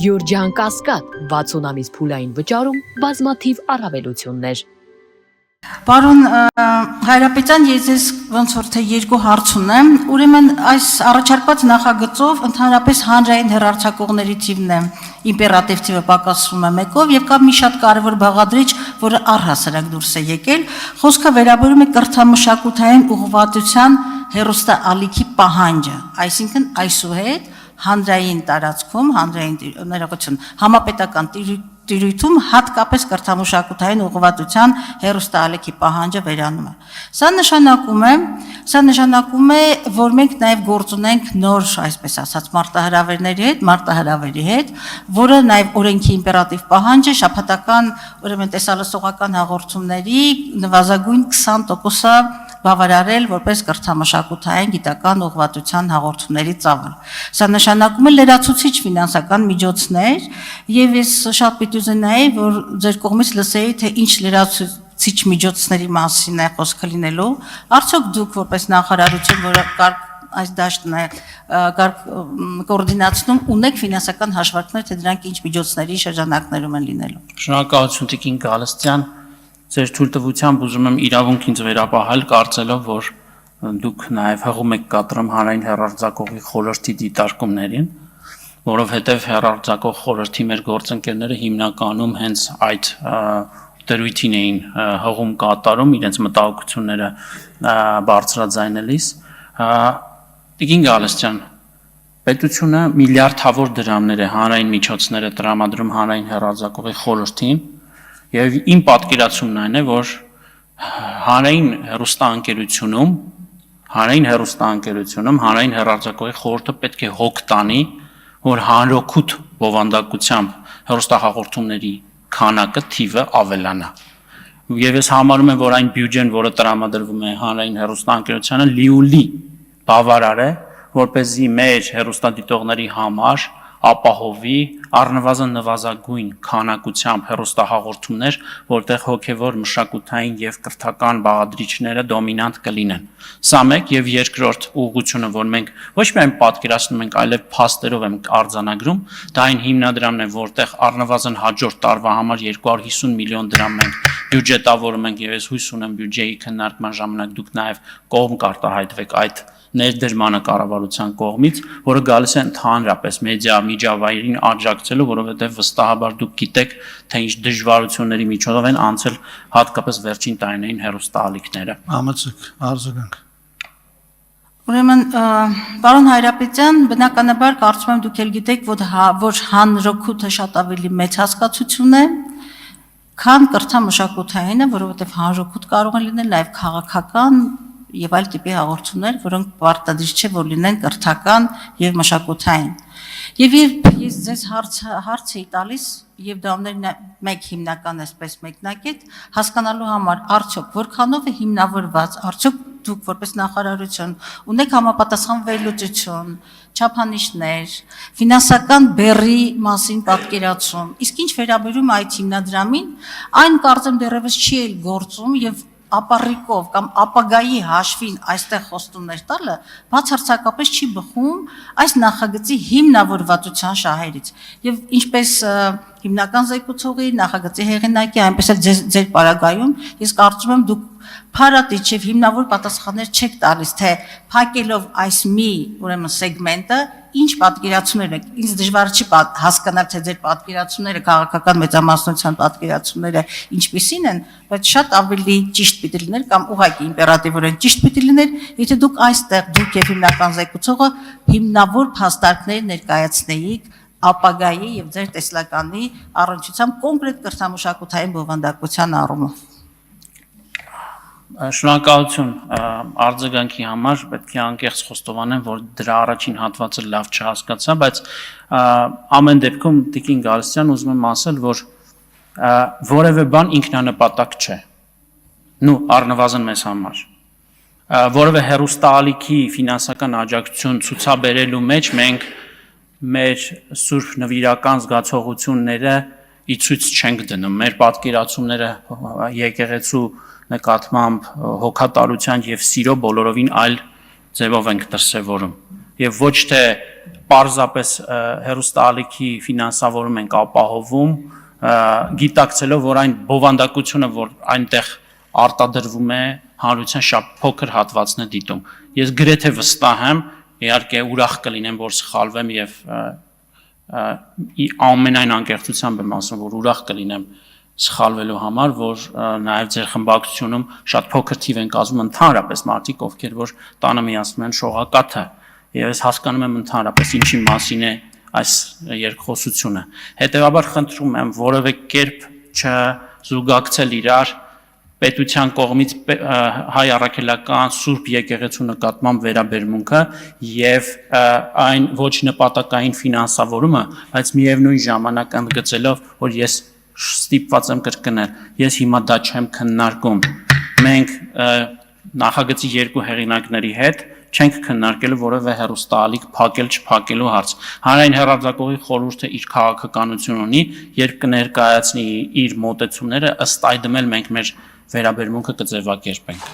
Գյուրջան Կասկադ 60 ամիս փուլային վճարում բազմաթիվ առավելություններ։ Պարոն Հայրապետյան, ես ձեզ ոնց որ թե երկու հարց ունեմ, ուրեմն այս առաջարկված նախագծով ընդհանրապես հանրային հեռարձակողների թիվն է, իմպերատիվ թիվը պակասվում է 1-ով եւ կա մի շատ կարեւոր բաղադրիչ, որը առհասարակ դուրս է եկել, խոսքը վերաբերում է կրթամշակութային ուղղվածության հեռուստաալիքի պահանջը, այսինքն այսուհետ հանրային տարածքում, հանրային համապետական տիրույթում հատկապես կրթամշակութային ուղղվածության հեռուստաալիքի պահանջը վերանում է։ Սա նշանակում է, որ մենք նաև գործ ունենք նոր, այսպես ասած, մարտահրավերի հետ, որը նաև օրենքի իմպերատիվ պահանջ է շաբաթական, ուրեմն տեսալսողական հաղորդումների նվազագույն 20%-ը բավարարել որպես կրթամշակութային գիտական ուղղվածության հաղորդումների ծավալ։ Սա նշանակում է լրացուցիչ ֆինանսական միջոցներ, եւ ես շատ պիտի ուզենայի, որ ձեր կողմից լսեի, թե ինչ լրացուցիչ միջոցների մասին է խոսքը լինելու, արդյոք դուք որպես նախարարություն, որը այս դաշտն է կոորդինացնում, ունեք ֆինանսական հաշվարկներ, թե դրանք ինչ միջոցների շրջանակներում են լինելու։ Շնորհակալություն Տիկին Գալստյան, ձեր թույլտվությամբ ուզում եմ իրավունք ինձ վերապահել, կարծելով, որ դուք նաև հղում եք կատարում հանրային հեռարձակողի խորհրդի դիտարկումներին, որովհետև հեռարձակող խորհրդի մեր գործընկերները հիմնականում հենց այդ դրույթին էին հղում կատարում իրենց մտահոգությունները բարձրաձայնելիս։ Տիկին Գալստյան, պետությունը միլիարդավոր դրամներ է հանրային միջոցները տրամադրում հանրային հեռարձակողի խորհրդին, եւ իմ պատկերացումն այն է, որ հանրային հեռուստաընկերությունում հանրային հեռարձակողի խորհուրդը պետք է հոգ տանի, որ հանրօգուտ բովանդակությամբ հեռուստահաղորդումների քանակը թիվը ավելանա։ Եվ ես համարում եմ, որ այն բյուջեն, որը տրամադրվում է հանրային հեռուստաընկերությանը, լիուլի բավարար է, որպեսզի մեր հեռուստադիտողների համար ապահովի առնվազն նվազագույն քանակությամբ հեռուստահաղորդումներ, որտեղ հոգևոր մշակութային եւ կրթական բաղադրիչները դոմինանտ կլինեն։ Սա մեկ եւ երկրորդ ուղղությունը, որ մենք ոչ միայն պատկերացնում ենք, այլև փաստերով ենք արձանագրում, դա այն հիմնադրամն է, որտեղ առնվազն հաջորդ տարվա համար 250 միլիոն դրամ մենք բյուջետավորում ենք եւ ես հույս ունեմ բյուջեի քննարկման ժամանակ դուք նաեւ կողմ կարտահայտվեք այդ ներդրմանը կառավարության կողմից, որը գալիս է ընդհանրապես մեդիա միջավայրին աջակցելու, որովհետև վստահաբար դուք գիտեք, թե ինչ դժվարությունների միջոցով են անցել հատկապես վերջին տարիներին հեռուստաալիքները։ Համաձայն, արձագանք։ Ուրեմն, պարոն Հայրապետյան, բնականաբար կարծում եմ դուք էլ գիտեք, որ հանրօգուտը շատ ավելի մեծ հասկացություն է, քան կրթամշակութայինը, որովհետև հանրօգուտ կարող է լինել նաև քաղաքական եւ այլ տիպի հաղորդումներ, որոնք պարտադիր չէ, որ լինեն կրթական եւ մշակութային։ Եվ ես ձեզ հարց էի տալիս եւ դա մեկ հիմնական այսպես մեկնակետ հասկանալու համար, արդյոք որքանով է հիմնավորված, արդյոք դուք որպես նախարարություն ունեք համապատասխան վերլուծություն, չափանիշներ, ֆինանսական բեռի մասին պատկերացում։ Իսկ ինչ վերաբերում այդ հիմնադրամին, այն կարծեմ դեռևս չի էլ գործում եւ ապառիկով կամ ապագայի հաշվին այստեղ խոստումներ տալը բացարձակապես չի բխում այս նախագծի հիմնավորվածության շահերից եւ ինչպես հիմնական զեկուցողի նախագծի հեղինակի այնպես էլ ձեր պարագայում ես կարծում եմ դուք փարատիչ եւ հիմնավոր պատասխաններ չեք տալիս թե փակելով այս մի ուրեմն սեգմենտը ինչ պատկերացումներ եք ինձ դժվար չի հասկանալ թե ձեր պատկերացումները քաղաքական մեծամասնության պատկերացումները ինչպիսին են բայց շատ ավելի ճիշտ պիտի լիներ կամ ուղղակի իմպերատիվորեն ճիշտ պիտի լիներ եթե դուք այստեղ դուք եւ հիմնական զեկուցողը հիմնավոր փաստարկներ ներկայացնեիք ապագայի եւ ձեր տեսլականի առնչությամբ կոնկրետ կրթամշակութային բովանդակության առումով Շնորհակալություն արձագանքի համար, պետք է անկեղծ խոստովանեմ, որ դրա առաջին հատվածը լավ չհասկացա, բայց ամեն դեպքում Տիկին Գալստյան ուզում եմ ասել, որ որևէ բան ինքնանպատակ չէ։ Նու առնվազն մեզ համար։ Որևէ հեռուստաալիքի ֆինանսական աջակցություն ցուցաբերելու մեջ մենք մեր սուրբ նվիրական զգացողությունները ի ցույց չենք դնում։ Մեր պատկերացումները եկեղեցու նկատմամբ հոգատարության եւ սիրո բոլորովին այլ ձևով ենք դրսևորում։ եւ ոչ թե պարզապես հերոստալիքի ֆինանսավորում ենք ապահովում, գիտակցելով, որ այն բովանդակությունը, որ այնտեղ արտադրվում է, հանրության շատ փոքր հատվածն է դիտում։ Ես գրեթե վստահ եմ, իհարկե ուրախ կլինեմ, որ սխալվեմ եւ ամենայն անկեղծությամբ եմ ասում, որ ուրախ կլինեմ սխալվելու համար, որ նաև ձեր խմբակցությունում շատ փոքր թիվ են կազմում ընդհանրապես մարդիկ, ովքեր որ տանը միացնում են շողակաթը, եւ ես հասկանում եմ ընդհանրապես ինչի մասին է այս երկխոսությունը։ Հետևաբար խնդրում եմ որևէ կերպ չզուգակցել իրար պետության կողմից հայ առաքելական Սուրբ եկեղեցու նկատմամբ վերաբերմունքը եւ այն ոչ նպատակային ֆինանսավորումը, բայց միևնույն ժամանակ ընդգծելով, որ ես ստիպված եմ կրկնել, ես հիմա դա չեմ քննարկում։ Մենք նախագծի երկու հեղինակների հետ չենք քննարկելու որևէ հեռուստաալիք փակել չփակելու հարց։ Հանրային հեռարձակողի խորհուրդը իր քաղաքականություն ունի, երբ կներկայացնի իր մոտեցումները, ըստ այդմ էլ մենք մեր վերաբերմունքը կձևակերպենք։